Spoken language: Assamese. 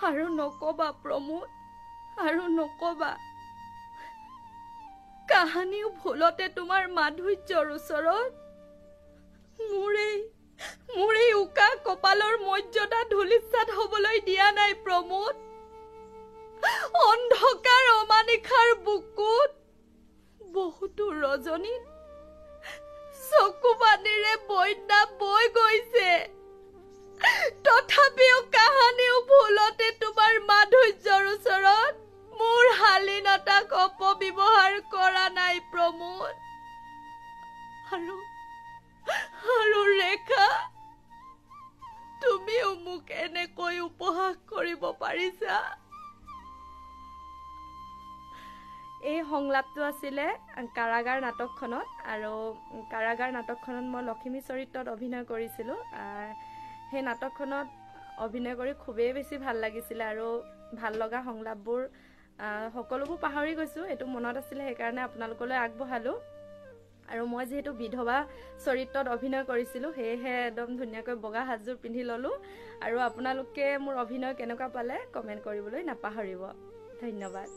আৰু নকবা প্ৰমোদ, আৰু নকবা। কাহানিও ভুলতে তোমাৰ মাধুৰ্যৰ ওচৰত মোৰ এই উকা কপালৰ মৰ্যাদা ধূলিসাৎ হবলৈ দিয়া নাই প্ৰমোদ। অন্ধকাৰ অমানিশাৰ বুকুত বহুতো ৰজনীত চকু পানীৰে বন্যা বৈ গৈছে, তথাপিও কাহানিও ভুলতে তোমাৰ মাধুৰ্যৰ ওচৰত মোৰ শালীনতাক অপব্যৱহাৰ কৰা নাই প্ৰমোদ। আৰু ৰেখা, তুমিও মোক এনেকৈ উপহাস কৰিব পাৰিছা? এই সংলাপটো আছিলে কাৰাগাৰ নাটকখনত, আৰু কাৰাগাৰ নাটকখনত মই লখিমী চৰিত্ৰত অভিনয় কৰিছিলোঁ। সেই নাটকখনত অভিনয় কৰি খুবেই বেছি ভাল লাগিছিলে, আৰু ভাল লগা সংলাপবোৰ সকলোবোৰ পাহৰি গৈছোঁ, এইটো মনত আছিলে, সেইকাৰণে আপোনালোকলৈ আগবঢ়ালোঁ। আৰু মই যিহেতু বিধৱা চৰিত্ৰত অভিনয় কৰিছিলোঁ, সেয়েহে একদম ধুনীয়াকৈ বগা সাজযোৰ পিন্ধি ল'লোঁ। আৰু আপোনালোকে মোৰ অভিনয় কেনেকুৱা পালে কমেণ্ট কৰিবলৈ নাপাহৰিব। ধন্যবাদ।